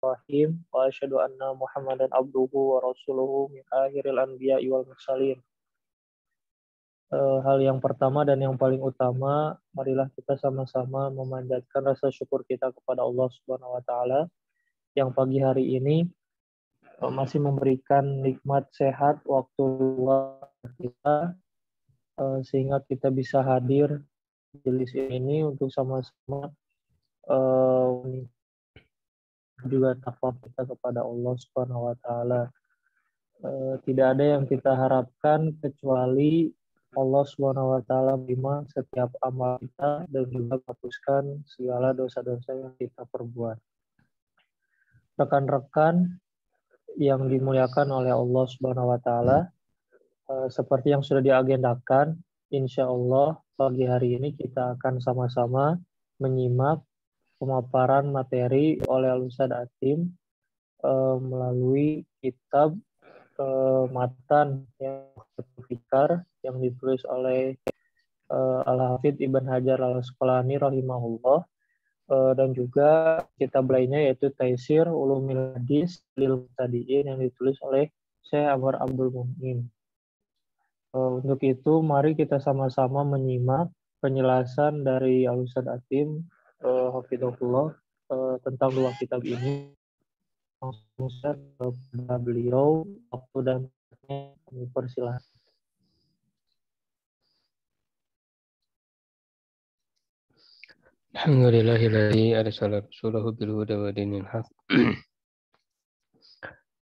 Bismillahirrahmanirrahim. Wa asyhadu anna Muhammadan abduhu wa rasuluhu min akhiril anbiya'i wal mursalin. Hal yang pertama dan yang paling utama, marilah kita sama-sama memanjatkan rasa syukur kita kepada Allah Subhanahu wa taala yang pagi hari ini masih memberikan nikmat sehat waktu luang kita sehingga kita bisa hadir di majelis ini untuk sama-sama juga takwa kita kepada Allah Subhanahu wa taala. Tidak ada yang kita harapkan kecuali Allah Subhanahu wa taala menerima setiap amal kita dan juga menghapuskan segala dosa-dosa yang kita perbuat. Rekan-rekan yang dimuliakan oleh Allah Subhanahu wa taala, seperti yang sudah diagendakan, insya Allah pagi hari ini kita akan sama-sama menyimak pemaparan materi oleh Al-Ustaz Atim melalui kitab matan yang fikar yang ditulis oleh Al-Hafidz Ibn Hajar Al-Asqalani rahimahullah, dan juga kitab lainnya yaitu Taisir Ulumil Hadis lil Mubtadi'in yang ditulis oleh Syekh Amr Abdul Mu'min. Untuk itu mari kita sama-sama menyimak penjelasan dari Al-Ustaz Atim hafizahullah tentang dua kitab ini. Langsung saja kepada beliau, waktu dan kami persilahkan. Alhamdulillahilladzi arsala rasulahu bil huda wa dinil haq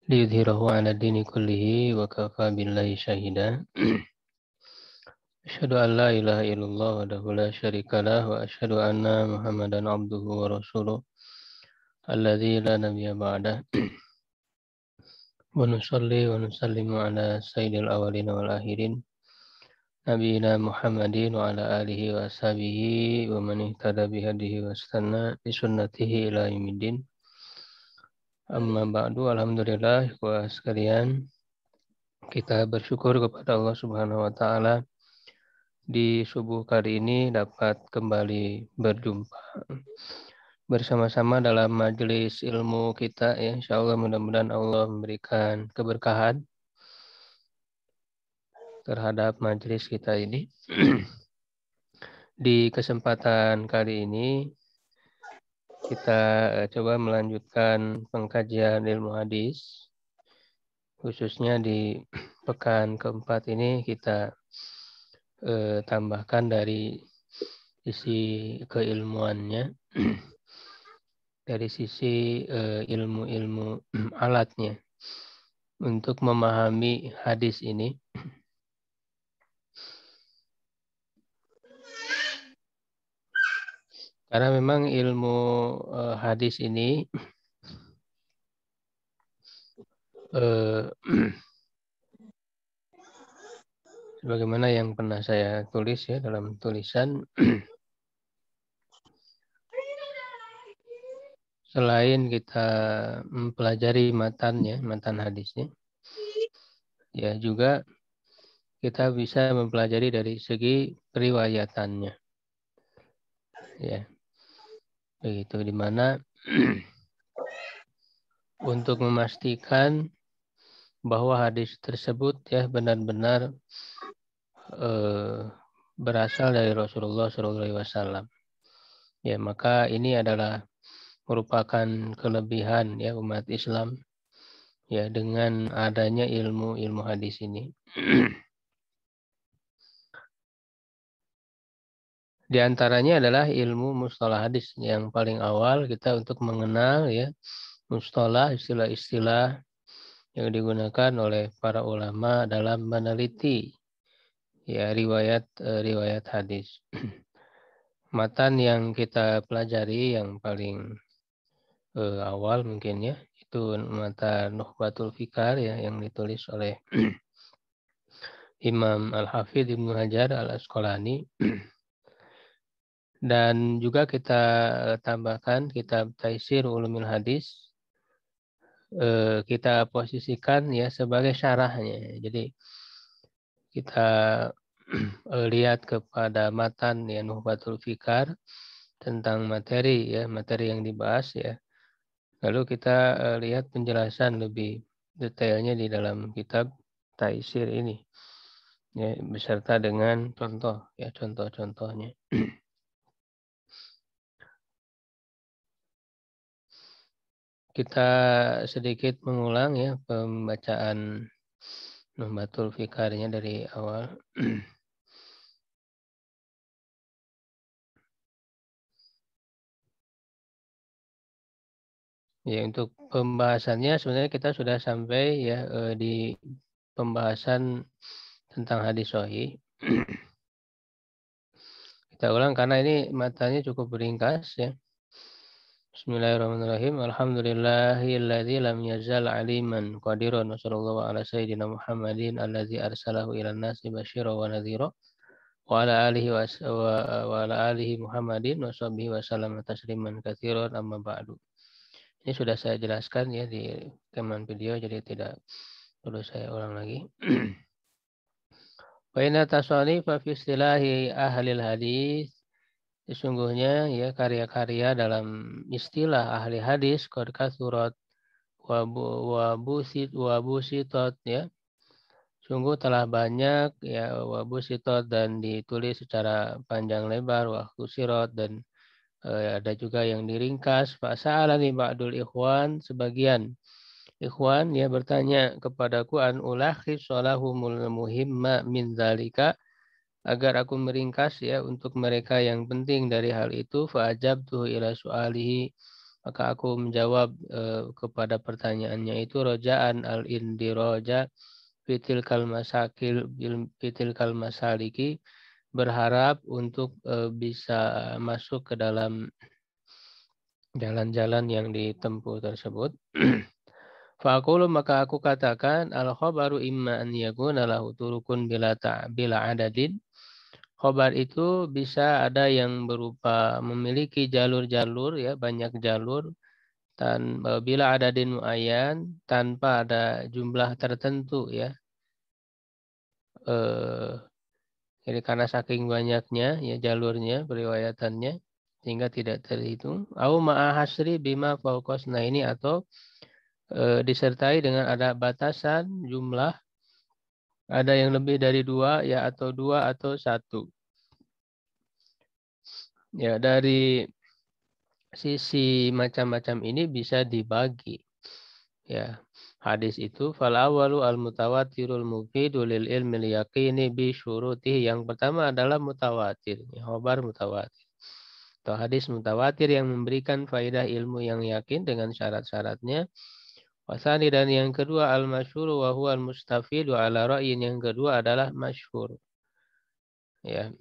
liyudhhirahu 'ala dini kullihi wa kafa billahi shahida. Asyhadu an la ilaha illallah wahdahu la syarika lah wa asyhadu anna Muhammadan abduhu wa rasuluh alladzi la nabiyya ba'dah. Wa nusalli wa nusallimu ala sayyidil awwalin wal akhirin nabiyina Muhammadin wa ala alihi wa ashabihi wa man ihtada bihadihi wa istanna bi sunnatihi ila yaumiddin. Amma ba'du, alhamdulillah wa sekalian, kita bersyukur kepada Allah Subhanahu wa taala di subuh kali ini dapat kembali berjumpa bersama-sama dalam majelis ilmu kita ya. Insyaallah mudah-mudahan Allah memberikan keberkahan terhadap majelis kita ini. Di kesempatan kali ini kita coba melanjutkan pengkajian ilmu hadis, khususnya di pekan keempat ini kita tambahkan dari sisi keilmuannya, dari sisi ilmu-ilmu alatnya untuk memahami hadis ini. Karena memang ilmu hadis ini sebagaimana yang pernah saya tulis ya dalam tulisan, selain kita mempelajari matannya, matan hadisnya, ya juga kita bisa mempelajari dari segi periwayatannya. Ya. Begitu, di mana untuk memastikan bahwa hadis tersebut ya benar-benar berasal dari Rasulullah SAW. Ya, maka ini adalah merupakan kelebihan ya umat Islam ya dengan adanya ilmu hadis ini. Di antaranya adalah ilmu mustalah hadis. Yang paling awal kita untuk mengenal ya mustalah, istilah-istilah yang digunakan oleh para ulama dalam meneliti ya riwayat hadis. Matan yang kita pelajari yang paling awal mungkin ya itu matan Nukhbatul Fikar ya yang ditulis oleh Imam Al-Hafidz Ibn Hajar Al-Asqalani. Dan juga kita tambahkan kitab Taisir Ulumil Hadis, kita posisikan ya sebagai syarahnya. Jadi kita lihat kepada matan ya Nukhbatul Fikar tentang materi yang dibahas ya. Lalu kita lihat penjelasan lebih detailnya di dalam kitab Taisir ini, ya, beserta dengan contoh, ya, contoh-contohnya. Kita sedikit mengulang ya pembacaan Nuhbatul Fikarnya dari awal. Ya, untuk pembahasannya sebenarnya kita sudah sampai ya di pembahasan tentang hadis sahih. Kita ulang karena ini matanya cukup ringkas ya. Bismillahirrahmanirrahim. Alhamdulillahilladzi lam yazal aliman qadiran wa sallallahu ala sayyidina Muhammadin alladzi arsalahu ilan nasi basyira wa nadhira wa ala alihi wa ala alihi Muhammadin wa sahbihi wa sallam tasliman katsiran amma ba'du. Ini sudah saya jelaskan ya di rekaman video, jadi tidak perlu saya ulang lagi. Wa inna tasanifa fi istilahi ahlil hadis, sesungguhnya ya karya-karya dalam istilah ahli hadis qad kathurat wa busitat ya. Sungguh telah banyak ya wa busitat dan ditulis secara panjang lebar, wa khusirat dan ada juga yang diringkas. Fasa'alani ba'dul ikhwan, sebagian ikhwan ya bertanya kepadaku an ulakhis salahumul muhimma min dzalika, agar aku meringkas ya untuk mereka yang penting dari hal itu. Fa'ajabtuhu ila su'alihi, maka aku menjawab kepada pertanyaannya itu, roja'an al-indiraja fitil masaliki, berharap untuk bisa masuk ke dalam jalan-jalan yang ditempuh tersebut. Fa'aqulu, maka aku katakan, al-khabaru imma an yakuna lahu turukun bila adadin. Khabar itu bisa ada yang berupa memiliki jalur-jalur ya, banyak jalur, dan bila adadin muayyan, tanpa ada jumlah tertentu ya. Jadi karena saking banyaknya ya jalurnya, periwayatannya, sehingga tidak terhitung. Au ma'ahasri bima fauqosna, ini atau disertai dengan ada batasan jumlah, ada yang lebih dari 2 ya, atau 2 atau 1. Ya, dari sisi macam-macam ini bisa dibagi. Ya, hadis itu fal awalu al mutawatirul mufidu lil ilmi yaqini bi syurutihi. Yang pertama adalah mutawatir, ya, khabar mutawatir atau hadis mutawatir yang memberikan faedah ilmu yang yakin dengan syarat-syaratnya. Wasani, dan yang kedua al masyhur wa huwa al mustafidu ala ra'yin, yang kedua adalah masyhur. Ya,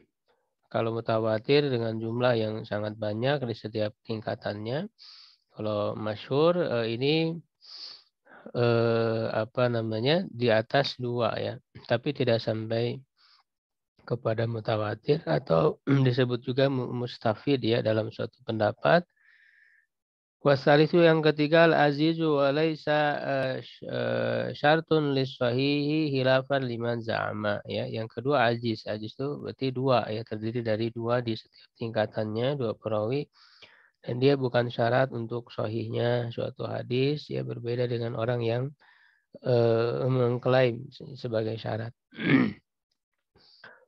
kalau mutawatir dengan jumlah yang sangat banyak di setiap tingkatannya. Kalau masyhur ini di atas 2 ya, tapi tidak sampai kepada mutawatir, atau disebut juga mustafid ya dalam suatu pendapat. Wasalisu, yang ketiga al-azizu wa laisa syartun lis-sahihi hilafan liman za'ama ya. Yang kedua aziz. Aziz itu berarti 2 ya, terdiri dari 2 di setiap tingkatannya, 2 perawi, dan dia bukan syarat untuk sahihnya suatu hadis ya, berbeda dengan orang yang mengklaim sebagai syarat.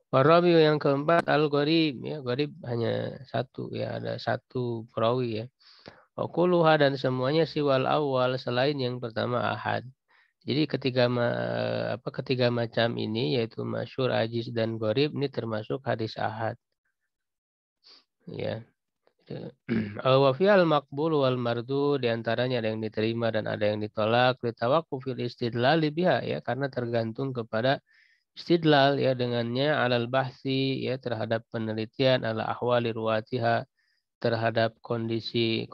Warabi, yang keempat al-gharib ya, gharib hanya 1 ya, ada 1 perawi ya. Wakuluha, dan semuanya siwal awal, selain yang pertama ahad. Jadi ketiga macam ini, yaitu masyhur, aziz, dan gharib, ini termasuk hadis ahad. Ya. Wa fil maqbul wal mardu, di antaranya ada yang diterima dan ada yang ditolak. Litawaqufil istidlal biha ya, karena tergantung kepada istidlal ya dengannya, alal bahsi ya, terhadap penelitian, ala ahwali ruwatiha, terhadap kondisi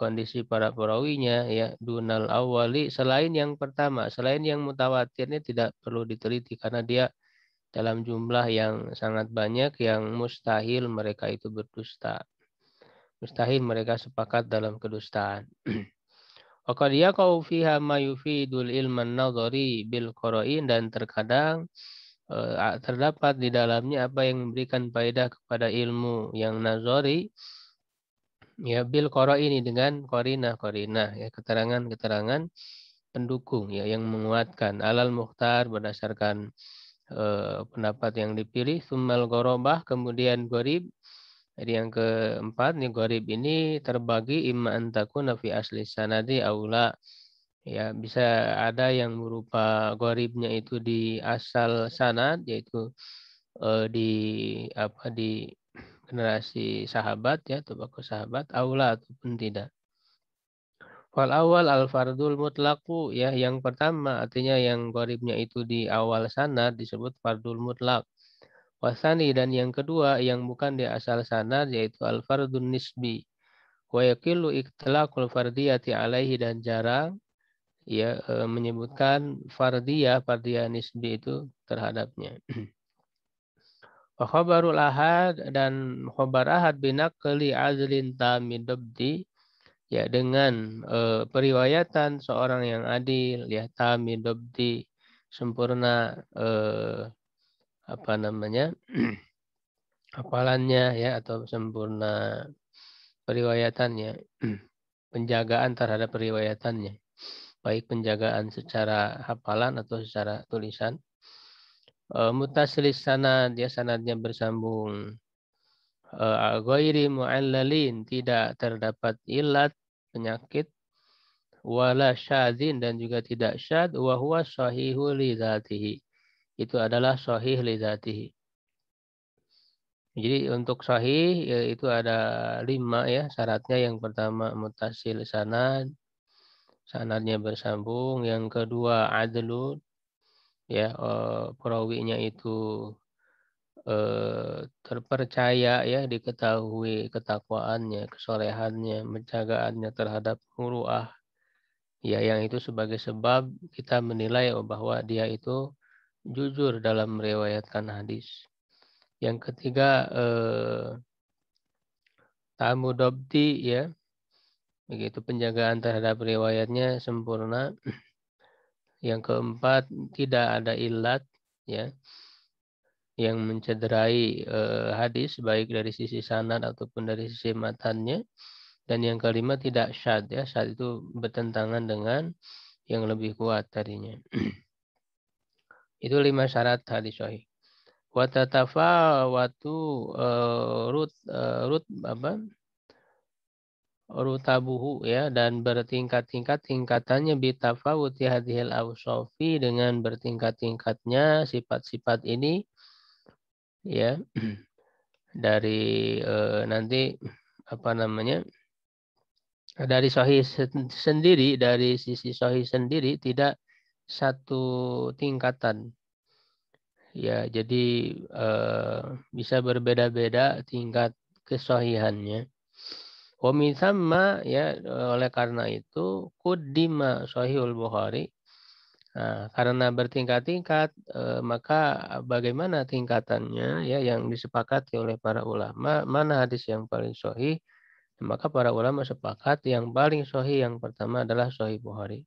para perawinya ya, dunal awali, selain yang pertama, selain yang mutawatir ini tidak perlu diteliti karena dia dalam jumlah yang sangat banyak yang mustahil mereka itu berdusta. Mustahil mereka sepakat dalam kedustaan. Wa qad yaqau fiha ma yufidul ilman nadhari bil qara'in, dan terkadang terdapat di dalamnya apa yang memberikan faedah kepada ilmu yang nazari Ya, bil qara ini dengan qarinah ya, keterangan-keterangan pendukung ya yang menguatkan alal mukhtar berdasarkan pendapat yang dipilih. Summal gorobah, kemudian gorib. Jadi yang keempat nih, gorib ini terbagi imma antakuna fi asli sanadi aula. Ya, bisa ada yang berupa goribnya itu di asal sanad, yaitu di di generasi sahabat ya, atau baku sahabat, aula ataupun tidak. Fal awal al fardul mutlaqu ya, yang pertama artinya yang goribnya itu di awal sanad disebut fardul mutlaq. Wasani, dan yang kedua yang bukan di asal sanad yaitu al fardun nisbi. Wa yaqilu itlaqul fardiyati alaihi, dan jarang ya menyebutkan fardiyah nisbi itu terhadapnya. Wa khabarul ahad, dan khabar ahad binaqli azlin tamidabdi ya, dengan periwayatan seorang yang adil ya, tamidabdi sempurna hafalannya ya, atau sempurna periwayatannya, penjagaan terhadap periwayatannya, baik penjagaan secara hafalan atau secara tulisan. Mutasil sanad ya, sanadnya bersambung. Ghairi mu'allalin, tidak terdapat ilat penyakit, wala syadzin, dan juga tidak syad, wa huwa sahihu li dzatihi, itu adalah sahih li dzatihi. Jadi untuk sahih itu ada 5 ya syaratnya. Yang pertama mutasil sanad, sanadnya bersambung. Yang kedua adlun ya, perawinya itu terpercaya ya, diketahui ketakwaannya, kesolehannya, penjagaannya terhadap muruah ya, yang itu sebagai sebab kita menilai bahwa dia itu jujur dalam meriwayatkan hadis. Yang ketiga tamudabti ya, begitu, penjagaan terhadap riwayatnya sempurna. Yang keempat tidak ada ilat ya yang mencederai hadis baik dari sisi sanad ataupun dari sisi matannya. Dan yang kelima tidak syad ya, syad itu bertentangan dengan yang lebih kuat tadinya. Itu 5 syarat hadis sahih. Wa tatafawatu rut rutabuhu ya, dan bertingkat-tingkat tingkatannya bitafawuti hadhil awsofi, dengan bertingkat-tingkatnya sifat-sifat ini ya, dari nanti dari sahih sendiri, dari sisi sahih sendiri tidak satu tingkatan ya, jadi bisa berbeda-beda tingkat kesahihannya. Wa sama ya, oleh karena itu kuddima Sahihul Bukhari. Nah, karena bertingkat-tingkat maka bagaimana tingkatannya ya yang disepakati oleh para ulama, mana hadis yang paling sahih, maka para ulama sepakat yang paling sahih yang pertama adalah Sahih Bukhari.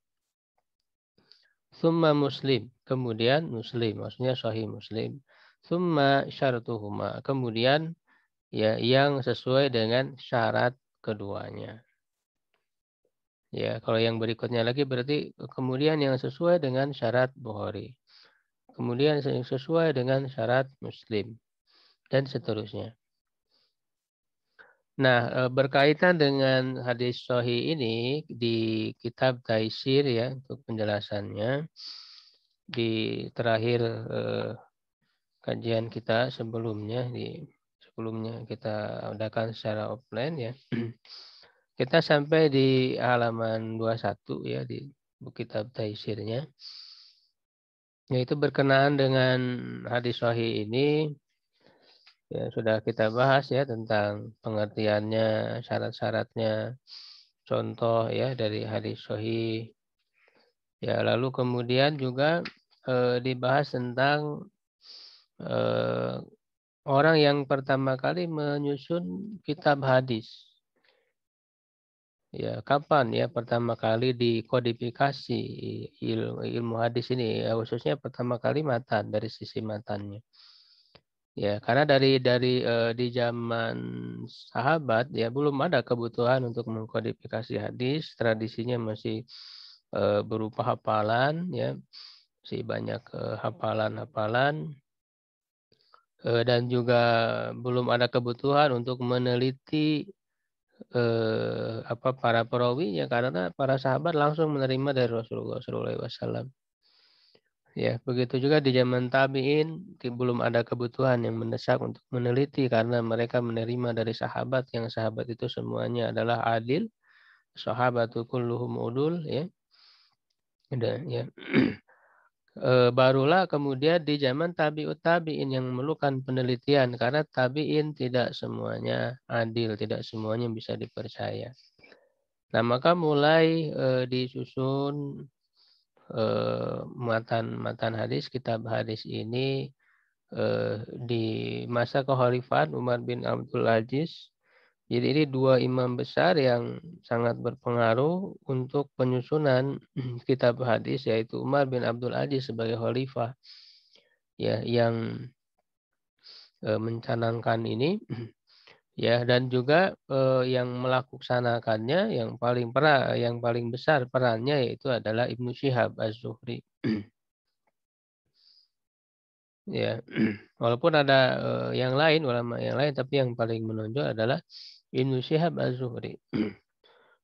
Summa Muslim, kemudian Muslim, maksudnya Sahih Muslim. Summa syaratuhuma, kemudian ya yang sesuai dengan syarat keduanya. Ya, kalau yang berikutnya lagi berarti kemudian yang sesuai dengan syarat Bukhari. Kemudian yang sesuai dengan syarat Muslim. Dan seterusnya. Nah, berkaitan dengan hadis sahih ini di kitab Taisir ya, untuk penjelasannya. Di terakhir kajian kita sebelumnya, kita adakan secara offline ya. Kita sampai di halaman 21 ya, di buku kitab Taisirnya. Yaitu berkenaan dengan hadis sahih ini ya, sudah kita bahas ya tentang pengertiannya, syarat-syaratnya, contoh ya dari hadis sahih. Ya, lalu kemudian juga dibahas tentang orang yang pertama kali menyusun kitab hadis. Ya, kapan ya pertama kali dikodifikasi ilmu hadis ini? Ya, khususnya pertama kali matan, dari sisi matannya. Ya, karena di zaman sahabat ya belum ada kebutuhan untuk mengkodifikasi hadis, tradisinya masih berupa hafalan ya, masih banyak hafalan-hafalan dan juga belum ada kebutuhan untuk meneliti para perawinya karena para sahabat langsung menerima dari Rasulullah SAW. Ya, begitu juga di zaman tabi'in belum ada kebutuhan yang mendesak untuk meneliti karena mereka menerima dari sahabat yang sahabat itu semuanya adalah adil, sahabatu kulluhum udul ya. Dan ya. Barulah kemudian di zaman tabi'ut tabi'in yang memerlukan penelitian karena tabi'in tidak semuanya adil, tidak semuanya bisa dipercaya. Nah, maka mulai disusun matan hadis, kitab hadis ini di masa kekhalifahan Umar bin Abdul Aziz. Jadi ini dua imam besar yang sangat berpengaruh untuk penyusunan kitab hadis, yaitu Umar bin Abdul Aziz sebagai khalifah ya yang mencanangkan ini ya, dan juga yang melaksanakannya yang paling besar perannya yaitu adalah Ibnu Syihab Az-Zuhri. Ya, walaupun ada yang lain, ulama yang lain, tapi yang paling menonjol adalah Ibnu Syihab Az-Zuhri.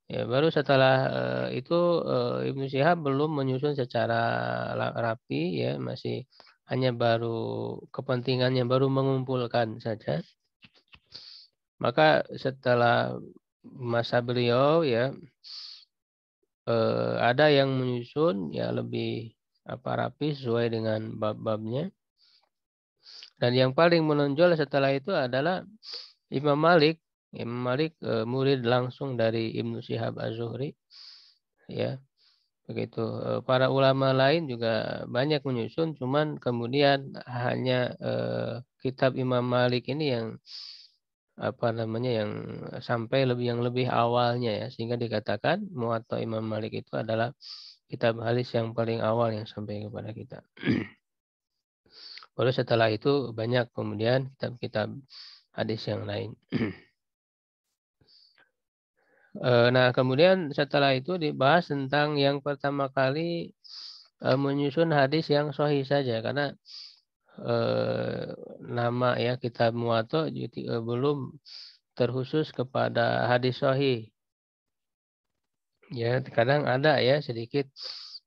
Ya, baru setelah itu Ibnu Syihab belum menyusun secara rapi ya, masih hanya baru kepentingannya baru mengumpulkan saja. Maka setelah masa beliau ya ada yang menyusun ya lebih rapi sesuai dengan bab-babnya. Dan yang paling menonjol setelah itu adalah Imam Malik. Imam Malik murid langsung dari Ibnu Syihab Az-Zuhri. Ya, begitu. Para ulama lain juga banyak menyusun, cuman kemudian hanya kitab Imam Malik ini yang yang sampai yang lebih awalnya ya, sehingga dikatakan Muwatta Imam Malik itu adalah kitab hadis yang paling awal yang sampai kepada kita. Baru setelah itu banyak kemudian kitab-kitab hadis yang lain. Nah, kemudian setelah itu dibahas tentang yang pertama kali menyusun hadis yang sahih saja, karena nama ya kitab Muwatta belum terkhusus kepada hadis sahih. Ya, kadang ada ya sedikit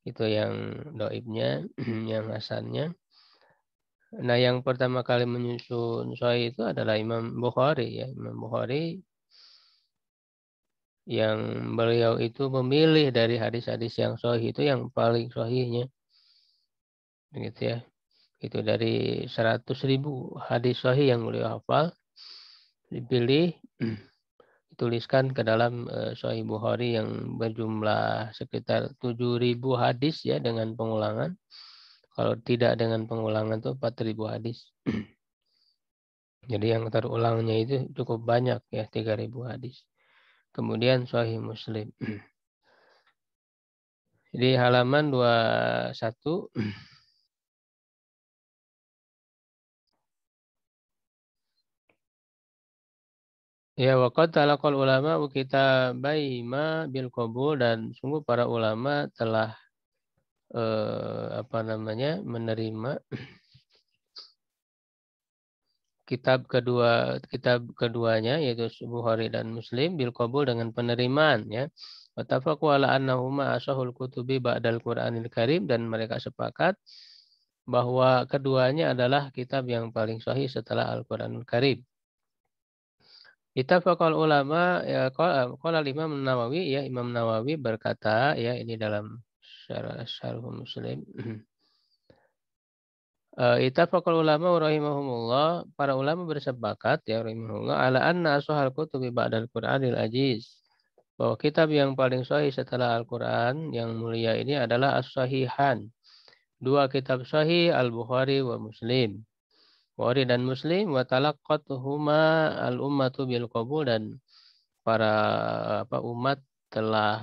itu yang doibnya, yang hasannya. Nah, yang pertama kali menyusun sahih itu adalah Imam Bukhari ya. Imam Bukhari yang beliau itu memilih dari hadis-hadis yang sahih itu yang paling sahihnya. Begitu ya. Itu dari 100.000 hadis sahih yang beliau hafal, dipilih, dituliskan ke dalam Sahih Bukhari yang berjumlah sekitar 7.000 hadis ya dengan pengulangan. Kalau tidak dengan pengulangan itu 4.000 hadis. Jadi yang terulangnya itu cukup banyak ya, 3.000 hadis. Kemudian Sahih Muslim. Jadi halaman 21. Ya, waqad talaqal ulama kita baima bil qabul, dan sungguh para ulama telah menerima kitab keduanya yaitu Bukhari dan Muslim bil qabul dengan penerimaan ya. Wattafaqu ala annahuma asahul kutubi ba'dal Qur'anil Karim, dan mereka sepakat bahwa keduanya adalah kitab yang paling sahih setelah Al-Qur'anul Karim. Ittafaqal ulama ya, qala Imam Nawawi ya, Imam Nawawi berkata ya, ini dalam Syarh Muslim. Ittafaqal ulama rahimahumullah, para ulama bersepakat ya rahimahullah ala anna ashal kutubi ba'dal Qur'anil aziz, bahwa kitab yang paling sahih setelah Al-Qur'an yang mulia ini adalah as-sahihan. Dua kitab sahih, Al-Bukhari wa Muslim. Bukhari dan Muslim, wa talaqqatuhuma al-ummatu bil qabul, dan para umat telah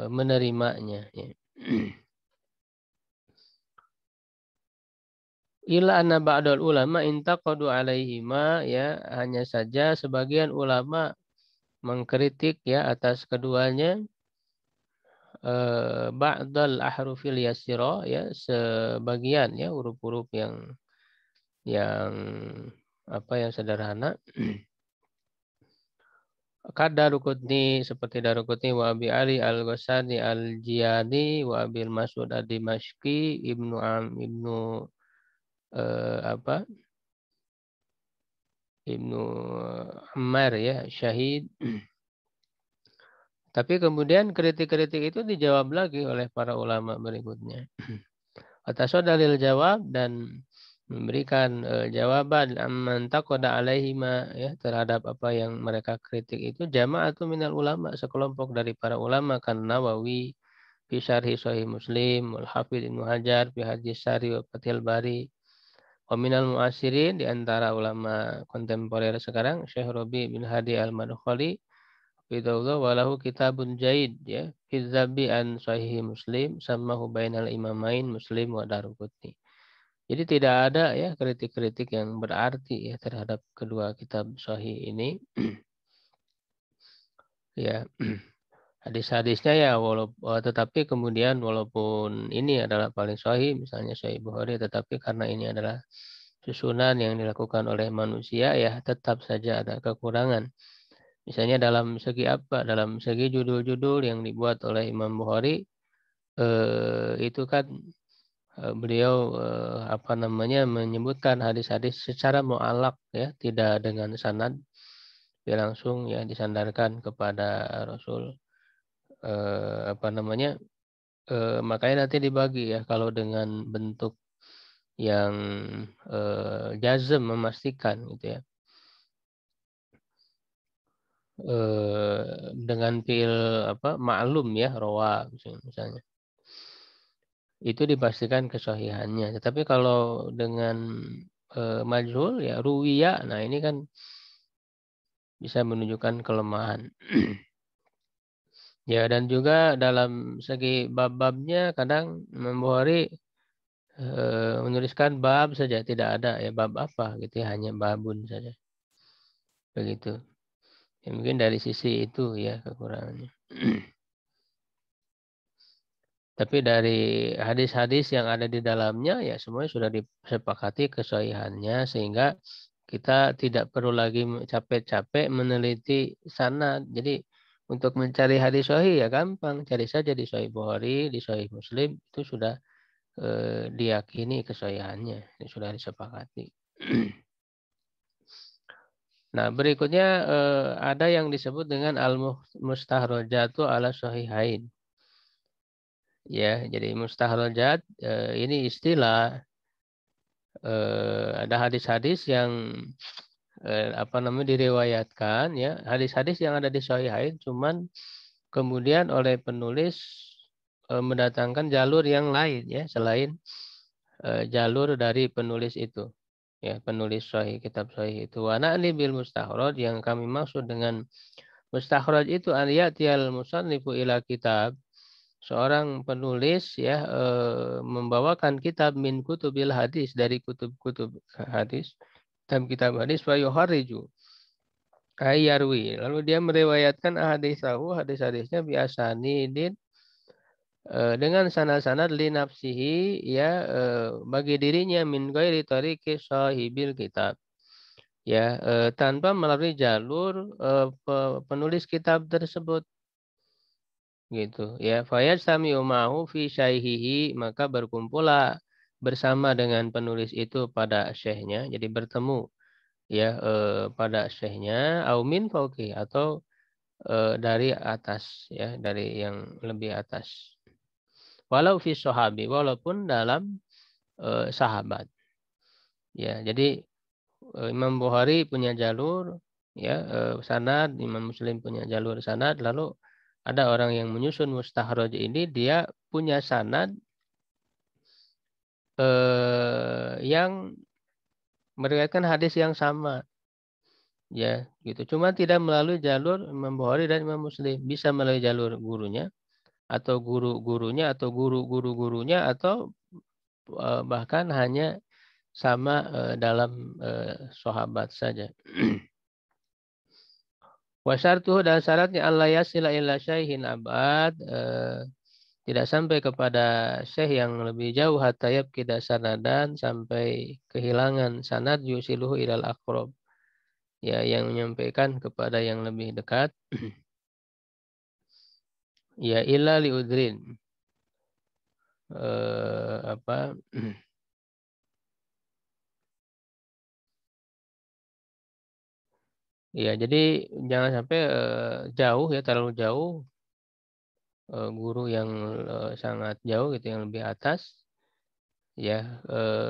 menerimanya ya. Illa anna ba'dal ulama intaqadu alaihima, ya, hanya saja sebagian ulama mengkritik ya atas keduanya, ba'dal ahrufil yasira, ya, sebagian ya huruf-huruf yang apa yang sederhana. Daruqutni, seperti Daruqutni, wa Abi Ali Al-Ghasani Al-Jiyani, wa Abil Mas'ud Ad-Dimashqi, Ibnu apa? Ibnu Ammar, ya, Syahid. Tapi kemudian kritik-kritik itu dijawab lagi oleh para ulama berikutnya. Atas dalil jawab dan memberikan jawaban amman taqada alaihima, ya, terhadap apa yang mereka kritik itu, jama'atu minal ulama, sekelompok dari para ulama, kan Nawawi fi syarhi sahih Muslim, wal Hafidz Ibnu Hajar fi hadis syari wa Fathil Bari, wa minal mu'asirin, di antara ulama kontemporer sekarang, Syekh Rabi bin Hadi Al-Madkhali Fidawlah, walahu kitabun jaid, ya, Fidzabi an sahih Muslim, samahu bainal imamain Muslim wa Daruqutni. Jadi tidak ada ya kritik-kritik yang berarti ya terhadap kedua kitab sahih ini. Ya, hadis-hadisnya ya tetapi kemudian walaupun ini adalah paling sahih, misalnya Sahih Bukhari, tetapi karena ini adalah susunan yang dilakukan oleh manusia, ya tetap saja ada kekurangan. Misalnya dalam segi apa? Dalam segi judul-judul yang dibuat oleh Imam Bukhari, itu kan beliau apa namanya menyebutkan hadis-hadis secara mu'allaq, ya, tidak dengan sanad, dia langsung ya disandarkan kepada Rasul. Apa namanya? Makanya nanti dibagi ya, kalau dengan bentuk yang jazm, memastikan gitu ya. Dengan fiil apa ma'lum ya, rawa misalnya, itu dipastikan kesahihannya. Tetapi kalau dengan majhul ya, ruwiya, nah ini kan bisa menunjukkan kelemahan. Ya, dan juga dalam segi bab-babnya kadang Imam Bukhari menuliskan bab saja, tidak ada ya bab apa gitu ya, hanya babun saja. Begitu. Ya, mungkin dari sisi itu ya kekurangannya. Tapi dari hadis-hadis yang ada di dalamnya ya semuanya sudah disepakati kesahihannya, sehingga kita tidak perlu lagi capek-capek meneliti sanad. Jadi untuk mencari hadis sahih ya gampang, cari saja di Sahih Bukhari, di Sahih Muslim, itu sudah diyakini kesahihannya, sudah disepakati. Nah, berikutnya ada yang disebut dengan al-mustahrajatu ala sahihain. Ya, jadi mustahrajat ini istilah, ada hadis-hadis yang apa namanya diriwayatkan ya, hadis-hadis yang ada di sahihain, cuman kemudian oleh penulis mendatangkan jalur yang lain ya selain jalur dari penulis itu. Ya, penulis sahih, kitab sahih itu. Wa na'ni bil mustakhraj, yang kami maksud dengan mustakhraj itu an ya'tiyal musannifu ila kitab, seorang penulis ya membawakan kitab min kutubil hadis, dari kutub-kutub hadis, kitab hadis, wa yuharriju ayyarwi, lalu dia meriwayatkan hadis-hadisnya biasanidin, dengan sanad-sanad li nafsihi, ya, bagi dirinya, min ghairi tariqi sahibil kitab, ya, tanpa melalui jalur penulis kitab tersebut, gitu ya. Fayajtami'u ma'hu fi syaihihi, maka berkumpullah bersama dengan penulis itu pada syekhnya, jadi bertemu ya pada syekhnya, au min fauqi, atau dari atas ya, dari yang lebih atas. Walau fi sahabi, walaupun dalam sahabat. Ya, jadi Imam Bukhari punya jalur ya sanad, Imam Muslim punya jalur sanad, lalu ada orang yang menyusun mustakhraj ini, dia punya sanad yang meriwayatkan hadis yang sama. Ya, gitu. Cuma tidak melalui jalur Imam Bukhari dan Imam Muslim, bisa melalui jalur gurunya, atau guru-gurunya, atau guru-guru gurunya, atau bahkan hanya sama dalam sahabat saja. Wasyartuhu dan syaratnya Allah yasila illa syaihin abad, tidak sampai kepada syekh yang lebih jauh hatta yabqida sanadan, sampai kehilangan sanad yusiluhu ilal aqrab, ya yang menyampaikan kepada yang lebih dekat. Ya illa liudrin, apa ya, jadi jangan sampai jauh ya, terlalu jauh, guru yang sangat jauh gitu, yang lebih atas ya,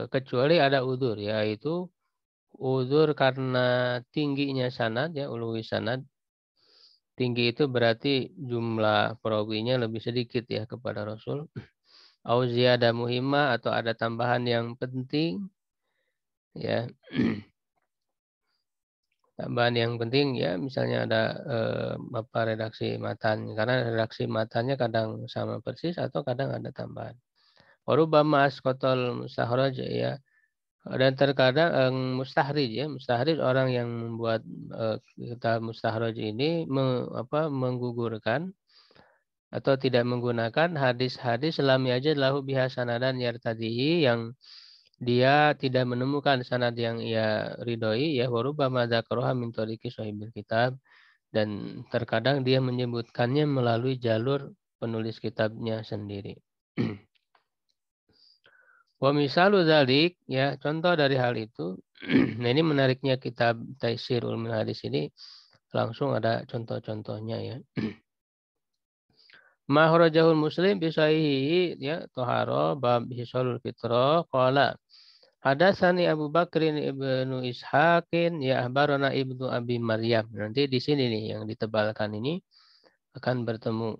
kecuali ada udzur, yaitu udzur karena tingginya sanad ya, uluwi sanad. Tinggi itu berarti jumlah perawinya lebih sedikit ya kepada Rasul. Au ziyadah muhimmah, atau ada tambahan yang penting ya. Tambahan yang penting ya, misalnya ada redaksi matan, karena redaksi matannya kadang sama persis atau kadang ada tambahan. Warubama asqatal mustahraj ya, dan terkadang mustahrij ya, mustahrij orang yang membuat kitab mustahraj ini menggugurkan atau tidak menggunakan hadis-hadis lam yajid lahu biha sanadan yartadihi, yang dia tidak menemukan sanad yang ia ridhoi ya, warubama dzakaraha min tariqi sahibil kitab, dan terkadang dia menyebutkannya melalui jalur penulis kitabnya sendiri. Wa misalu dzalik ya, contoh dari hal itu. Nah, ini menariknya kitab Taisir Ulumul Hadis ini, langsung ada contoh-contohnya ya. Mahrajahul Muslim bi sahihi ya, Toharo bab hisalul fitrah qala hadatsani Abu Bakrin ibnu Ishaqin ya ahbarana ibnu Abi Maryam. Nanti di sini nih yang ditebalkan ini akan bertemu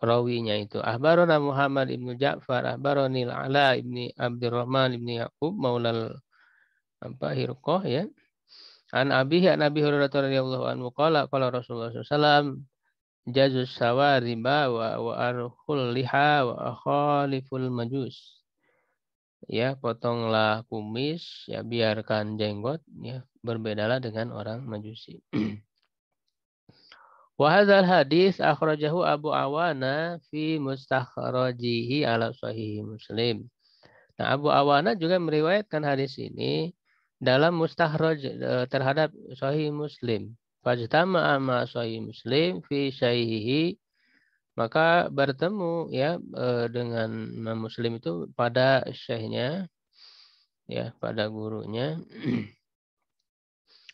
rawinya itu. Ahbarana Muhammad ibnu Ja'far ahbarani Ala ibni Abdurrahman ibni Yaqub maulal Hirqah ya. An Abi Hurairah radhiyallahu anhu qala Rasulullah sallallahu alaihi wasallam jazus sawariba wa arhul liha wa akhaliful majus. Ya, potonglah kumis, ya biarkan jenggot, ya berbedalah dengan orang Majusi. Wa hadzal hadis akhrajahu Abu Awana fi mustakhrajihi ala sahih Muslim. Nah, Abu Awana juga meriwayatkan hadis ini dalam mustakhraj terhadap sahih Muslim. Fajtama'a ma sahih Muslim fi sahihi, maka bertemu ya dengan Imam Muslim itu pada syekhnya ya, pada gurunya.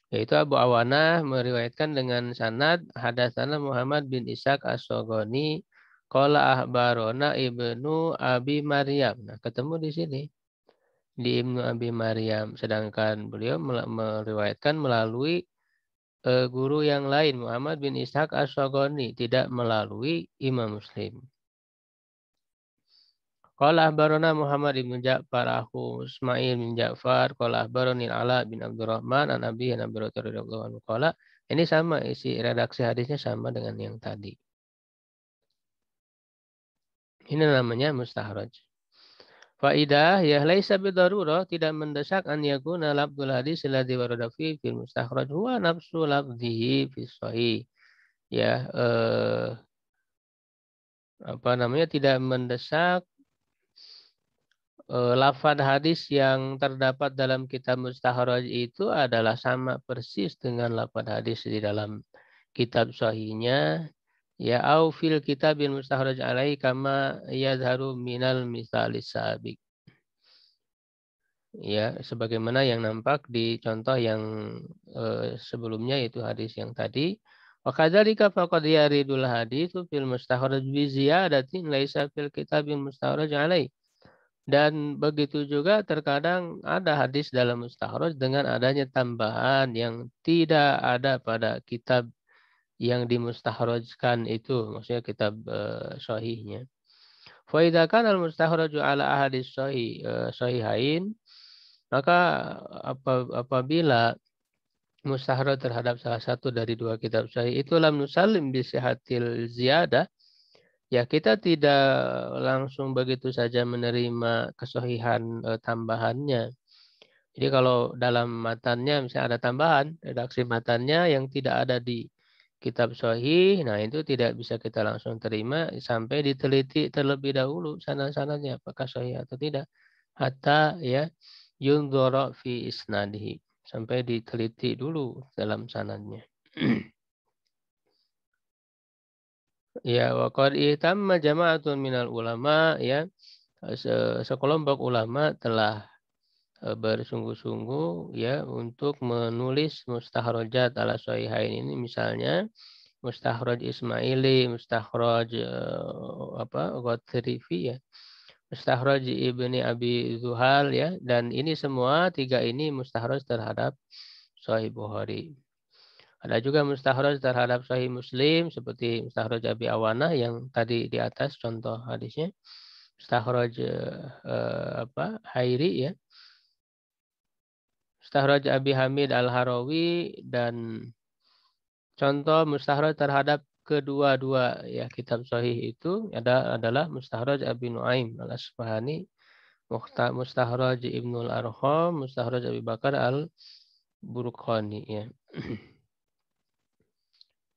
Yaitu Abu Awana meriwayatkan dengan sanad hadatsana Muhammad bin Ishaq As-Soghoni qala ahbarona Ibnu Abi Maryam. Nah, ketemu di sini di Ibnu Abi Maryam, sedangkan beliau meriwayatkan melalui guru yang lain, Muhammad bin Ishaq As-Soghoni, tidak melalui Imam Muslim. Qala ahbarana Muhammad bin Ja'far akhu Ismail bin Ja'far qala ahbarani Ala bin Abdurrahman an Abi Nabi radhiyallahu anhu qala. Ini sama, isi redaksi hadisnya sama dengan yang tadi. Ini namanya mustakhraj. Faidah ya laisa bidarurah, tidak mendesak an yakuna lafdzul hadis alladzi warada fi fil mustakhraj huwa nafsu lafdzihi fi sahih. Ya tidak mendesak lafaz hadis yang terdapat dalam kitab mustakhraj itu adalah sama persis dengan lafaz hadis di dalam kitab sahihnya ya, au fil kitabil mustakhraj alaihi kama yadharu minal misalis sabiq. Ya, sebagaimana yang nampak di contoh yang sebelumnya, yaitu hadis yang tadi. Wa kadzalika faqad yaridul haditsu fil mustakhraj bi ziyadatin laisa fil kitabil mustakhraj alaihi. Dan begitu juga terkadang ada hadis dalam mustakhraj dengan adanya tambahan yang tidak ada pada kitab yang dimustakhrajkan itu, maksudnya kitab sahihnya. Fa idza kana al mustakhraju ala ahadis sahihain, maka apabila mustakhraj terhadap salah satu dari dua kitab sahih itu lam nusallim bi sihatil ziyadah, ya kita tidak langsung begitu saja menerima kesahihan tambahannya. Jadi kalau dalam matannya misalnya ada tambahan, redaksi matannya yang tidak ada di kitab sahih, nah itu tidak bisa kita langsung terima sampai diteliti terlebih dahulu sanad-sanadnya apakah sahih atau tidak. Hatta ya yundhara fi isnadihi, sampai diteliti dulu dalam sanadnya. Ya, wa qad ihtamma jama'atun minal ulama, ya, sekelompok ulama telah bersungguh-sungguh ya untuk menulis mustakhrajat ala sahihain ini, misalnya mustakhraj Ismaili, mustakhraj Ghatrifi ya, mustakhraj Ibni Abi Zuhal ya, dan ini semua tiga ini mustakhraj terhadap Sahih Bukhari. Ada juga mustakhraj terhadap Sahih Muslim seperti mustakhraj Abi Awanah yang tadi di atas contoh hadisnya. Mustakhraj Hairi ya. Mustakhraj Abi Hamid Al-Harawi, dan contoh mustakhraj terhadap kedua-dua ya kitab sahih itu adalah mustakhraj Abi Nuaim Al-Asfahani, mustakhraj Ibnul Arqam, mustakhraj Abi Bakar Al-Burqani ya.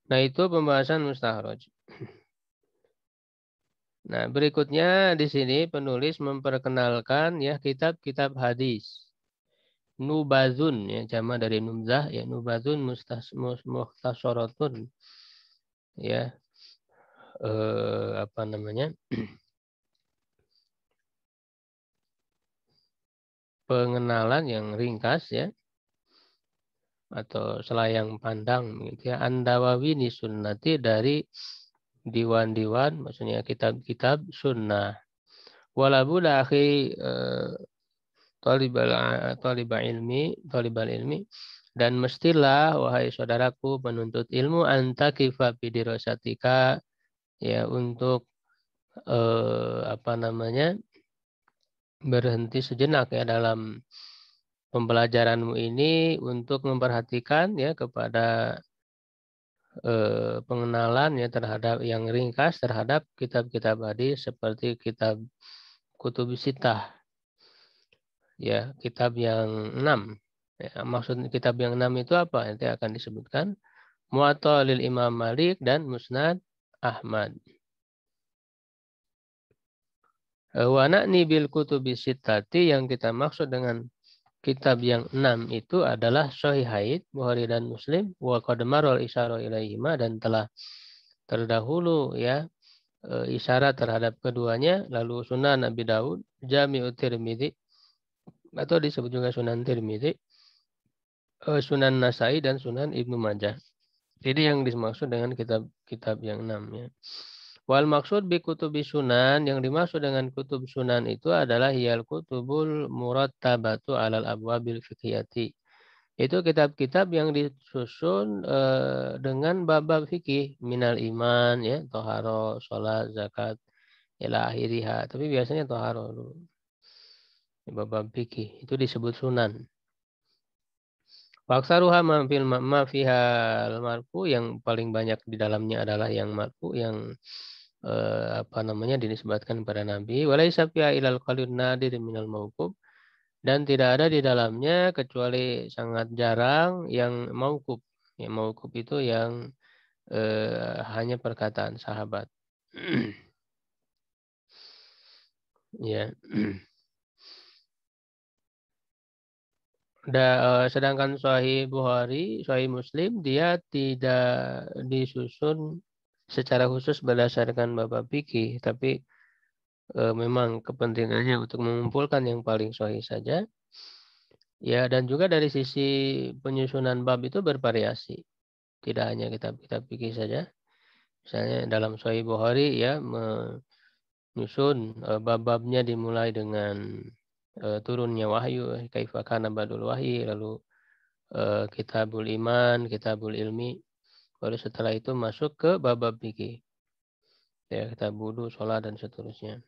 Nah, itu pembahasan mustakhraj. Nah, berikutnya di sini penulis memperkenalkan ya kitab-kitab hadis. Nubazun ya, jama dari nubzah ya, nubazun mukhtasaratun ya, apa namanya? Pengenalan yang ringkas ya, atau selayang pandang gitu ya, An-Nawawi sunnati, dari diwan-diwan, maksudnya kitab-kitab sunnah. Walabu akhi talibal ilmi, dan mestilah wahai saudaraku penuntut ilmu, antakifa bidirasatika ya, untuk apa namanya, berhenti sejenak ya dalam pembelajaranmu ini untuk memperhatikan ya kepada pengenalan ya terhadap yang ringkas terhadap kitab-kitab hadis seperti kitab Kutubus Sittah ya, kitab yang 6. Ya, maksud kitab yang 6 itu apa? Nanti akan disebutkan. Muwatta lil Imam Malik dan Musnad Ahmad. Wa na'ni bil Kutubis Sittati, yang kita maksud dengan kitab yang 6 itu adalah Sahihain Bukhari dan Muslim, wa qad marra isyara ilaihima, dan telah terdahulu ya isyarat terhadap keduanya, lalu Sunan Abi Daud, Jami'ut Tirmidzi atau disebut juga Sunan Tirmidzi, Sunan Nasai, dan Sunan Ibnu Majah. Jadi yang dimaksud dengan kitab-kitab yang 6 ya. Wal maksud bi kutubi sunan, yang dimaksud dengan kutub sunan itu adalah hiyal kutubul murattabatu alal abwabil fiqhiyati. Itu kitab-kitab yang disusun dengan bab-bab fikih, minal iman ya, toharo, sholat, zakat, ila akhiriha. Tapi biasanya toharo dulu. Bab-bab fikih itu disebut sunan. Waksaruha mafihal marfu, yang paling banyak di dalamnya adalah yang marfu, yang apa namanya, dinisbatkan kepada Nabi. Walaisa fiha ilal qalil nadir minal mauquf, dan tidak ada di dalamnya kecuali sangat jarang yang mauquf. Yang mauquf itu yang hanya perkataan sahabat. Ya. Sedangkan Sahih Bukhari, Sahih Muslim, dia tidak disusun secara khusus berdasarkan bab fikih, tapi memang kepentingannya untuk mengumpulkan yang paling sahih saja. Ya, dan juga dari sisi penyusunan bab itu bervariasi. Tidak hanya kitab-kitab fikih saja. Misalnya dalam Sahih Bukhari ya menyusun bab-babnya dimulai dengan turunnya wahyu, kaifa kana badul wahyi, lalu kitabul iman, kitabul ilmi, baru setelah itu masuk ke bab-bab fikih. Ya, kitab wudu, sholat, dan seterusnya.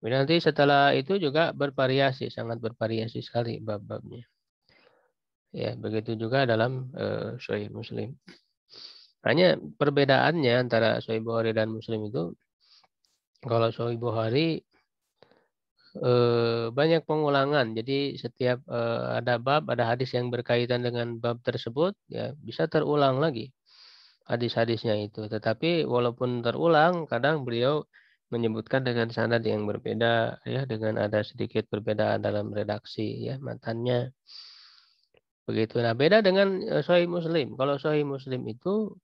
Nanti setelah itu juga bervariasi, sangat bervariasi sekali bab-babnya. Ya, begitu juga dalam Sahih Muslim. Hanya perbedaannya antara Sahih Bukhari dan Muslim itu, kalau Sahih Bukhari banyak pengulangan. Jadi setiap ada bab, ada hadis yang berkaitan dengan bab tersebut, ya bisa terulang lagi hadis-hadisnya itu. Tetapi walaupun terulang, kadang beliau menyebutkan dengan sanad yang berbeda, ya, dengan ada sedikit perbedaan dalam redaksi, ya, matannya. Begitu. Nah, beda dengan Sahih Muslim. Kalau Sahih Muslim itu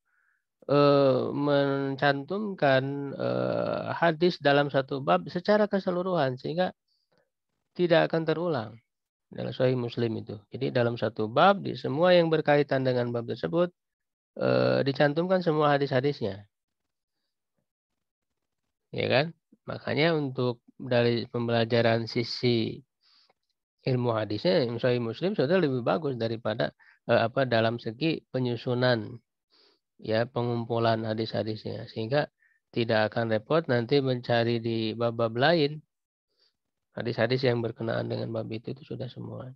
mencantumkan hadis dalam satu bab secara keseluruhan sehingga tidak akan terulang dalam Sahih Muslim itu. Jadi dalam satu bab di semua yang berkaitan dengan bab tersebut dicantumkan semua hadis-hadisnya, ya kan? Makanya untuk dari pembelajaran sisi ilmu hadisnya Sahih Muslim sudah lebih bagus daripada dalam segi penyusunan, ya, pengumpulan hadis-hadisnya, sehingga tidak akan repot nanti mencari di bab-bab lain hadis-hadis yang berkenaan dengan bab itu sudah semua.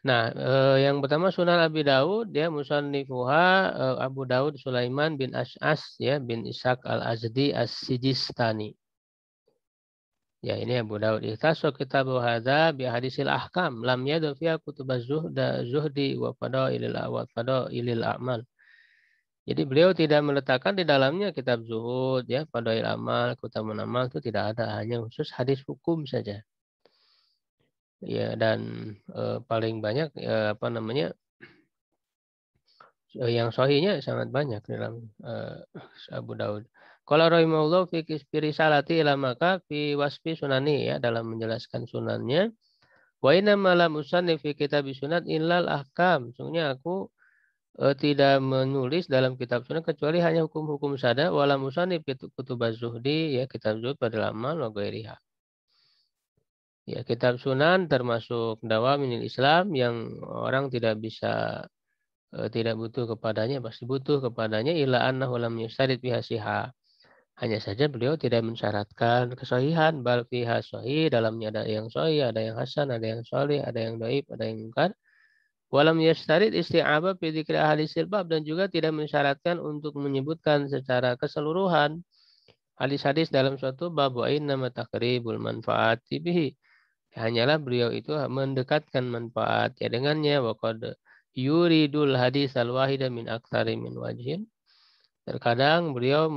Nah, yang pertama Sunan Abi Daud, dia musannifuha Abu Daud Sulaiman bin Ash'as, ya, bin Ishaq al-Azdi as-Sijistani. Ya, ini Abu Daud. Ihtasu kitabu hadza bi hadisil ahkam lam yadu fiha kutubaz zuhdi wa fadailil a'mal. Jadi beliau tidak meletakkan di dalamnya kitab zuhud, ya, fadail amal, keutamaan amal, itu tidak ada, hanya khusus hadis hukum saja. Ya, dan paling banyak yang sahihnya sangat banyak dalam Abu Daud. Qala rahimahullah fi risalati ila maka fi wasfi sunani, ya, dalam menjelaskan sunannya. Wa inna ma lam usannif fi kitab sunat illal ahkam. Sungguhnya aku tidak menulis dalam kitab sunan kecuali hanya hukum-hukum sada, wala musannif kutubaz zuhdi, ya, kitab zuhud pada amal wa ghairiha. Ya, kitab sunan termasuk dawaminil Islam yang orang tidak bisa tidak butuh kepadanya, pasti butuh kepadanya, illa annahu lam yustarid biha siha. Hanya saja beliau tidak mensyaratkan kesahihan, bal fiha sahih, dalamnya ada yang sahih, ada yang hasan, ada yang shalih, ada yang dhaif, ada yang munkar. Walam yastarid isti'abah fi dzikri ahadisil bab, dan juga tidak mensyaratkan untuk menyebutkan secara keseluruhan hadis-hadis dalam suatu bab. Wa innama taqribul manfaati bihi. Hanyalah beliau itu mendekatkan manfaat, ya, dengannya. Wa qad yuridul hadis al-wahida min aktsari min wajhin. Terkadang beliau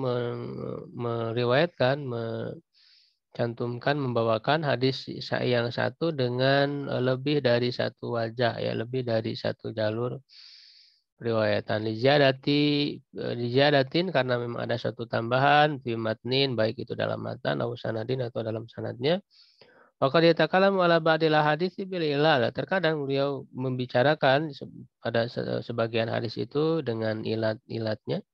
meriwayatkan, mencantumkan, membawakan hadis yang satu dengan lebih dari satu wajah, ya, lebih dari satu jalur riwayatan. Lijadatin karena memang ada satu tambahan fi matnin, baik itu dalam matan atau sanadin atau dalam sanadnya. Maka dia takalam ala ba'dil hadis bil ilal. Terkadang beliau membicarakan pada sebagian hadis itu dengan ilat-ilatnya.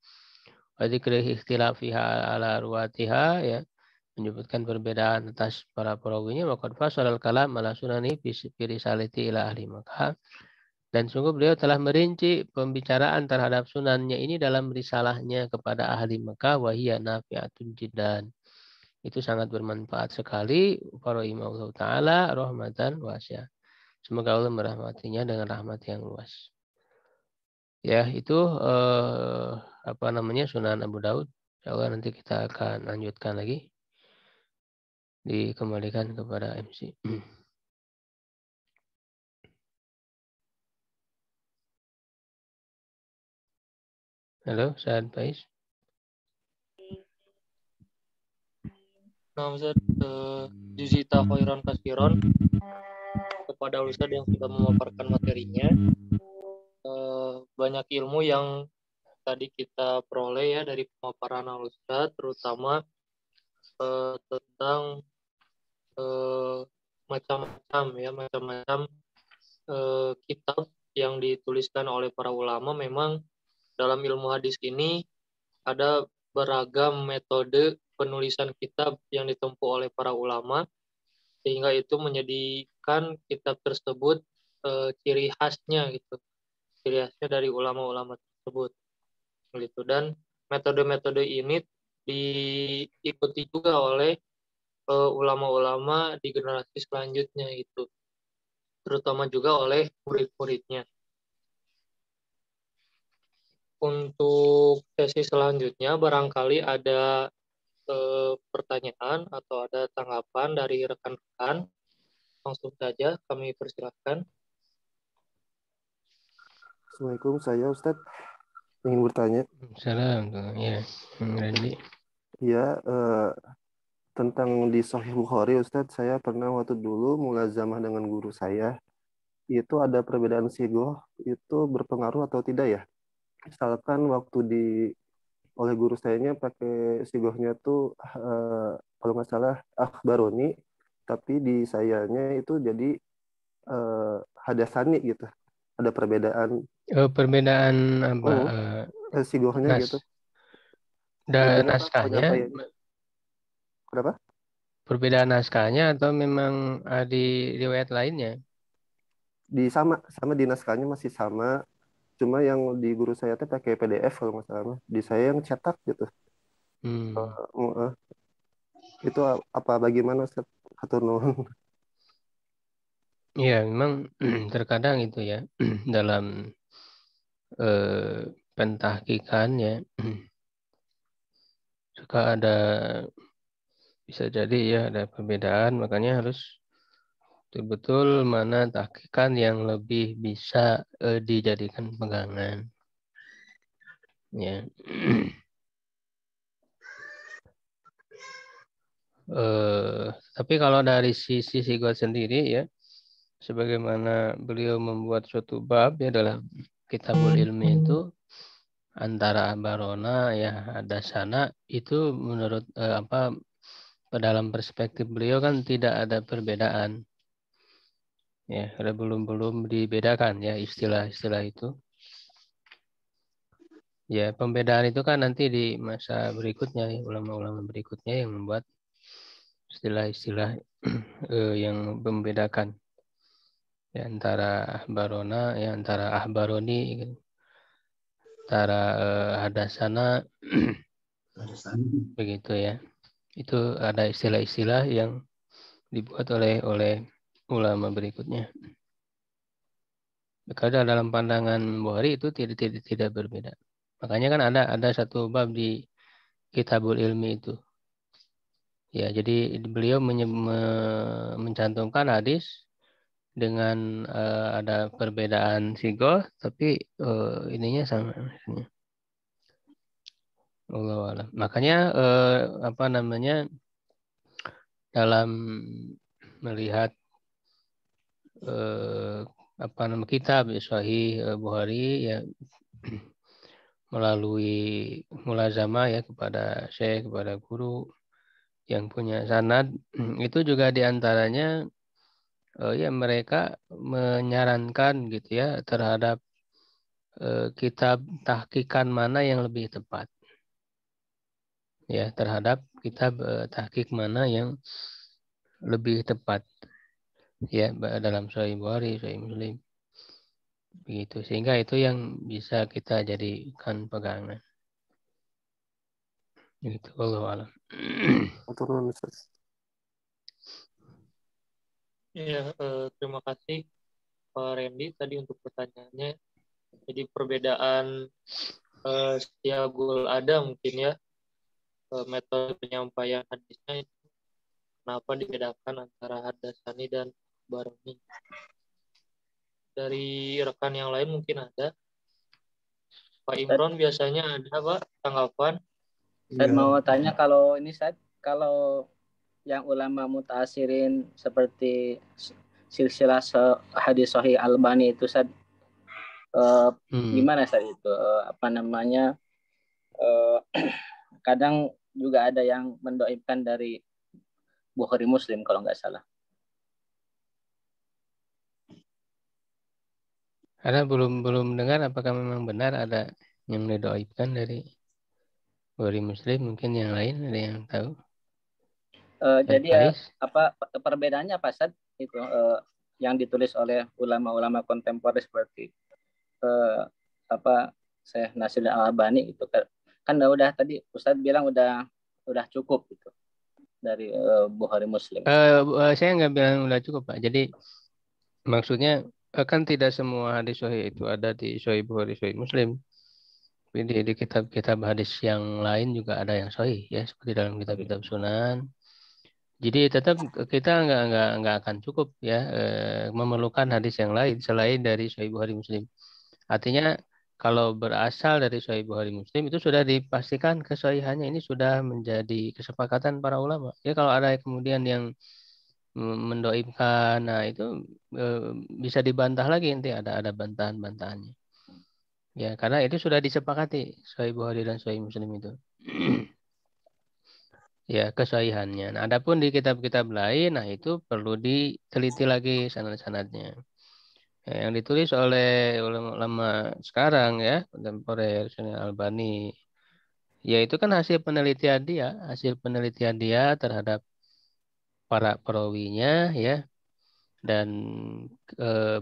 Wa dzikri ikhtilafiha ala ruwatiha, ya, menyebutkan perbedaan atas para perawinya. Wa qad fasala al-kalam ala sunani fi risalati ila ahli Makkah. Dan sungguh beliau telah merinci pembicaraan terhadap sunannya ini dalam risalahnya kepada ahli Mekah, wa hiya nafi'atun jiddan. Itu sangat bermanfaat sekali. Farahimahullah ta'ala rahmatan wasi'ah. Semoga Allah merahmatinya dengan rahmat yang luas. Ya, itu Sunan Abu Daud. Insyaallah nanti kita akan lanjutkan lagi. Dikembalikan kepada MC. Halo, Saad Faiz. Nah, Ustaz, juzita khairan kasiron kepada Ustaz yang sudah memaparkan materinya. Banyak ilmu yang tadi kita peroleh, ya, dari pemaparan Ustaz, terutama tentang macam-macam kitab yang dituliskan oleh para ulama. Memang dalam ilmu hadis ini ada beragam metode penulisan kitab yang ditempuh oleh para ulama, sehingga itu menjadikan kitab tersebut ciri khasnya dari ulama-ulama tersebut gitu. Dan metode-metode ini diikuti juga oleh ulama-ulama di generasi selanjutnya itu, terutama juga oleh murid-muridnya. Untuk sesi selanjutnya barangkali ada pertanyaan atau ada tanggapan dari rekan-rekan, langsung saja kami persilahkan. Assalamualaikum, saya Ustadz ingin bertanya. Salam tuh ya, Randy. Ya, tentang di Sahih Bukhari, Ustadz, saya pernah waktu dulu mulazamah dengan guru saya. Itu ada perbedaan sigoh, itu berpengaruh atau tidak ya? Misalkan waktu oleh guru sayanya pakai sigohnya tuh kalau nggak salah akhbaroni, tapi di sayanya itu jadi hadasani gitu. Ada perbedaan Perbedaan apa? oh, sigohnya Nas gitu. Bedanya apa naskahnya, penyampaiannya? Kenapa? perbedaan naskahnya atau memang di riwayat lainnya? Sama sama di naskahnya masih sama, cuma yang di guru saya tuh pakai PDF kalau nggak salah mah. Di saya yang cetak gitu. Hmm. Itu apa bagaimana Ustaz? Hatur nuhun. Ya, memang terkadang itu ya dalam pentahkikannya suka ada, bisa jadi ya ada perbedaan, makanya harus betul-betul mana tahkikan yang lebih bisa dijadikan pegangan ya. Tapi kalau dari sisi Sigot sendiri ya, sebagaimana beliau membuat suatu bab ya dalam Kitabul Ilmi itu antara Barona ya ada sana itu menurut dalam perspektif beliau kan tidak ada perbedaan ya, belum dibedakan ya istilah-istilah itu ya. Pembedaan itu kan nanti di masa berikutnya ya, ulama-ulama berikutnya yang membuat istilah-istilah yang membedakan ya, antara ahbarona ya, antara ahbaroni gitu. Antara hadasana begitu ya. Itu ada istilah-istilah yang dibuat oleh ulama berikutnya. Karena dalam pandangan Bukhari itu tidak berbeda. Makanya kan ada satu bab di Kitabul Ilmi itu. Ya, jadi beliau mencantumkan hadis dengan ada perbedaan sigoh, tapi ininya sama. Allah alam. Makanya apa namanya dalam melihat apa nama kitab Sahih Bukhari ya melalui mulazamah ya kepada syekh, kepada guru yang punya sanad, itu juga diantaranya ya mereka menyarankan gitu ya terhadap kitab tahqiqan mana yang lebih tepat ya, terhadap kitab tahqiq mana yang lebih tepat ya dalam Sahih Bukhari, Sahih Muslim begitu, sehingga itu yang bisa kita jadikan pegangan gitu. Allah alam. Hatur nuhun Ustaz. Ya, terima kasih Pak Randy tadi untuk pertanyaannya. Jadi perbedaan siagul ada mungkin ya, metode penyampaian hadisnya itu kenapa dibedakan antara hadasani dan baroni. Dari rekan yang lain mungkin ada. Pak Imron biasanya ada Pak tanggapan. Saya mau tanya kalau ini kalau yang ulama mutaasirin seperti silsilah hadis Sahih Albani itu gimana itu apa namanya kadang juga ada yang mendoibkan dari Bukhari Muslim kalau nggak salah. Karena belum dengar apakah memang benar ada yang didoibkan dari Bukhari Muslim, mungkin yang lain ada yang tahu. Jadi ya apa perbedaannya apa itu yang ditulis oleh ulama-ulama kontemporer seperti apa Syekh Nasir Al-Albani itu kan udah tadi Ustadz bilang udah cukup gitu dari Bukhari Muslim. Saya nggak bilang udah cukup Pak. Jadi maksudnya kan tidak semua hadis Sahih itu ada di Sahih Bukhari, Sahih Muslim. di kitab-kitab hadis yang lain juga ada yang sahih ya, seperti dalam kitab-kitab sunan. Jadi tetap kita nggak akan cukup ya memerlukan hadis yang lain selain dari Sahih Bukhari Muslim. Artinya kalau berasal dari Sahih Bukhari Muslim itu sudah dipastikan kesahihannya, ini sudah menjadi kesepakatan para ulama. Ya kalau ada kemudian yang mendoibkan, nah itu bisa dibantah lagi, nanti ada bantahan-bantahannya. Ya karena itu sudah disepakati Sahih Bukhari dan Sahih Muslim itu. Ya kesahihannya. Nah, adapun di kitab-kitab lain, nah itu perlu diteliti lagi sanad-sanadnya. Ya, yang ditulis oleh ulama sekarang ya, kontemporer, Albani, ya itu kan hasil penelitian dia terhadap para perawinya ya. Dan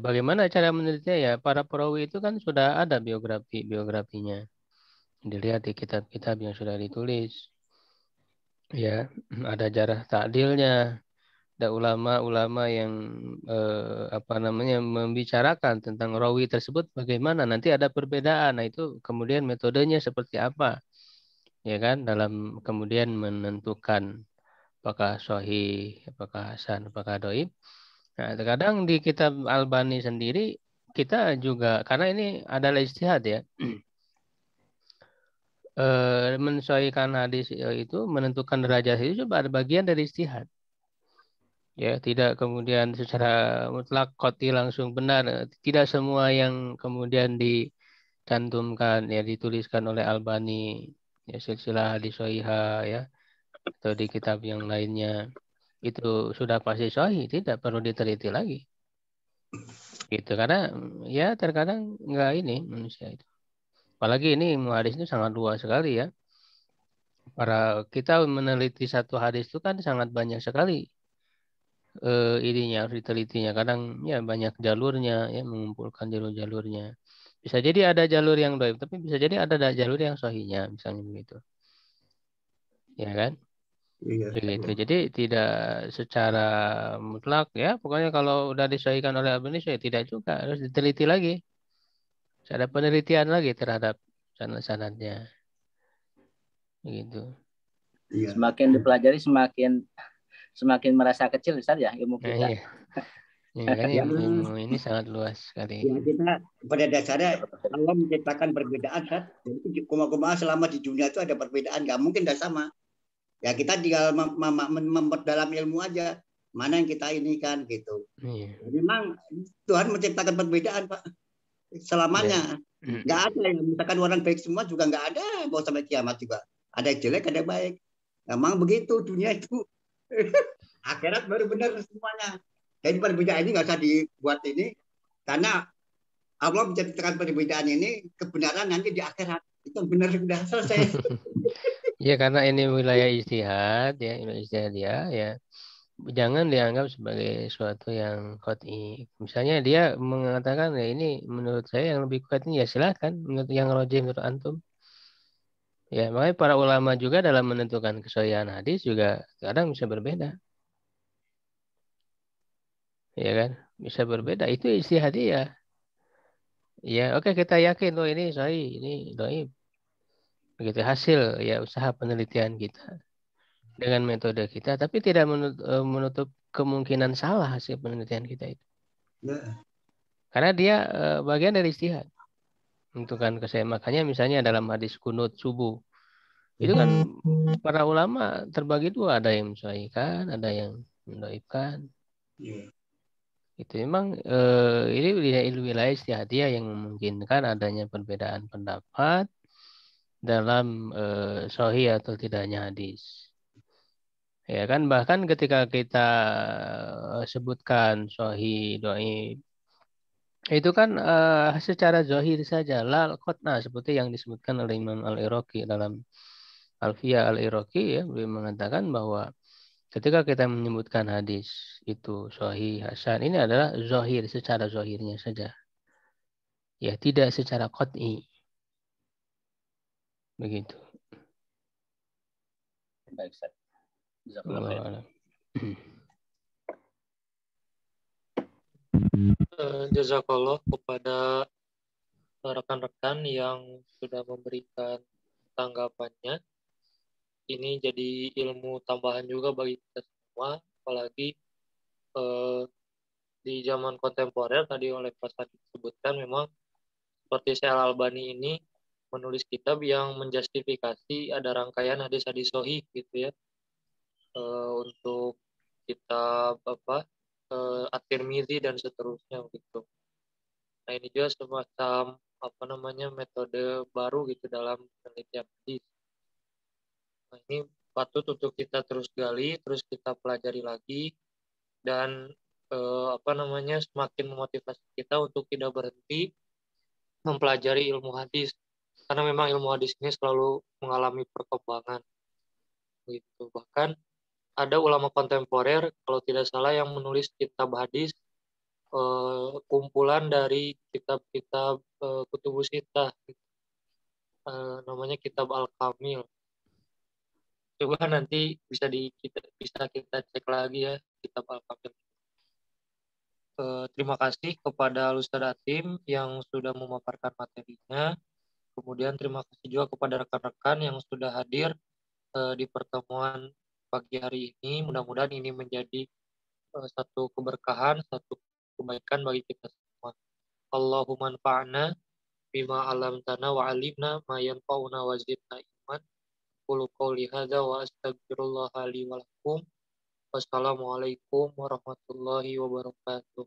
bagaimana cara menelitinya ya, para perawi itu kan sudah ada biografinya. Dilihat di kitab-kitab yang sudah ditulis. Ya, ada jarah ta'dilnya. Ada ulama-ulama yang membicarakan tentang rawi tersebut bagaimana, nanti ada perbedaan. Nah itu kemudian metodenya seperti apa, ya kan, dalam kemudian menentukan apakah sahih, apakah hasan, apakah dhaif. Nah terkadang di kitab Albani sendiri kita juga, karena ini adalah ijtihad ya, mensahihkan hadis itu, menentukan derajat itu juga ada bagian dari ijtihad. Ya, tidak kemudian secara mutlak qat'i langsung benar. Tidak semua yang kemudian dicantumkan ya, dituliskan oleh Albani ya, silsilah hadis shahihah ya, atau di kitab yang lainnya itu sudah pasti sahih, tidak perlu diteliti lagi. Gitu, karena ya terkadang enggak ini manusia itu. Apalagi ini hadis itu sangat luas sekali ya. Kita meneliti satu hadis itu kan sangat banyak sekali ininya, harus ditelitinya. Kadang ya banyak jalurnya ya, mengumpulkan jalur-jalurnya. Bisa jadi ada jalur yang dhaif, tapi bisa jadi ada jalur yang sahihnya, misalnya begitu. Ya kan? Iya. Begitu. Jadi tidak secara mutlak ya, pokoknya kalau udah disahihkan oleh Albani ya tidak juga, harus diteliti lagi. Ada penelitian lagi terhadap sanad-sanadnya. Begitu. Iya. Semakin dipelajari semakin merasa kecil Ustaz ya ilmu Nah, kita. iya. Ya, kan ilmu ini sangat luas sekali. Ya, kita pada dasarnya Allah menciptakan perbedaan kan. Jadi kuma-kuma selama di dunia itu ada perbedaan, nggak mungkin dah sama. Ya kita tinggal memperdalam ilmu aja. Mana yang kita ini kan gitu. Iya. Memang Tuhan menciptakan perbedaan Pak. Selamanya. Nggak ada yang misalkan orang baik semua juga nggak ada. Mau sampai kiamat juga. Ada yang jelek, ada yang baik. Memang begitu dunia itu. Akhirat baru benar semuanya. Jadi perbedaan ini nggak usah dibuat ini, karena Allah menciptakan perbedaan ini, kebenaran nanti di akhirat. Itu benar sudah selesai. Ya karena ini wilayah ijtihad ya, ijtihad ya. Jangan dianggap sebagai suatu yang qat'i. Misalnya dia mengatakan ya ini menurut saya yang lebih kuat ini, ya silakan, menurut yang rajih menurut antum. Ya, makanya para ulama juga dalam menentukan kesahihan hadis juga kadang bisa berbeda. Ya kan? Bisa berbeda. Itu ijtihadiyah. Ya, oke, kita yakin loh ini sahih, ini dhaif. Begitu hasil ya usaha penelitian kita dengan metode kita, tapi tidak menutup kemungkinan salah hasil penelitian kita itu. Ya. Karena dia bagian dari ijtihad. Menentukan kesahihan. Makanya misalnya dalam hadis kunut subuh, itu kan para ulama terbagi dua, ada yang mensahihkan, ada yang mendhaifkan. Ya. Itu memang ini wilayah ijtihadiyah yang memungkinkan adanya perbedaan pendapat dalam sahih atau tidaknya hadis. Ya kan, bahkan ketika kita sebutkan sahih, dhaif, itu kan secara zahir saja, la qat'a, seperti yang disebutkan oleh Imam Al-Iraqi dalam Alfiyah Al-Iraqi ya, beliau mengatakan bahwa ketika kita menyebutkan hadis itu sahih, hasan, ini adalah zahir, secara zahirnya saja. Ya, tidak secara qat'i. Begitu. Baik, Ustaz. Jazakallah. Jazakallah kepada rekan-rekan yang sudah memberikan tanggapannya. Ini jadi ilmu tambahan juga bagi kita semua, apalagi di zaman kontemporer tadi oleh Pak Sadi disebutkan, memang seperti Syekh Al-Albani ini menulis kitab yang menjustifikasi ada rangkaian hadis-hadis sahih gitu ya, untuk kitab At-Tirmidzi dan seterusnya gitu. Nah ini juga semacam metode baru gitu dalam penelitian hadis. Nah ini patut untuk kita terus gali, terus kita pelajari lagi, dan semakin memotivasi kita untuk tidak berhenti mempelajari ilmu hadis, karena memang ilmu hadis ini selalu mengalami perkembangan gitu. Bahkan ada ulama kontemporer kalau tidak salah yang menulis kitab hadis, kumpulan dari kitab-kitab Kutubus Sittah, namanya kitab Al-Kamil. Coba nanti bisa kita cek lagi ya kitab Al-Kamil. Terima kasih kepada Ustadz Atim yang sudah memaparkan materinya. Kemudian terima kasih juga kepada rekan-rekan yang sudah hadir di pertemuan pagi hari ini. Mudah-mudahan ini menjadi satu keberkahan, satu kebaikan bagi kita semua. Allahumma anfa'na bima 'allamtana wa 'allimna ma yanfa'una wa zidna ilman. Qulu qouli hadza wa astaghfirullah li wa lakum. Wassalamualaikum warahmatullahi wabarakatuh.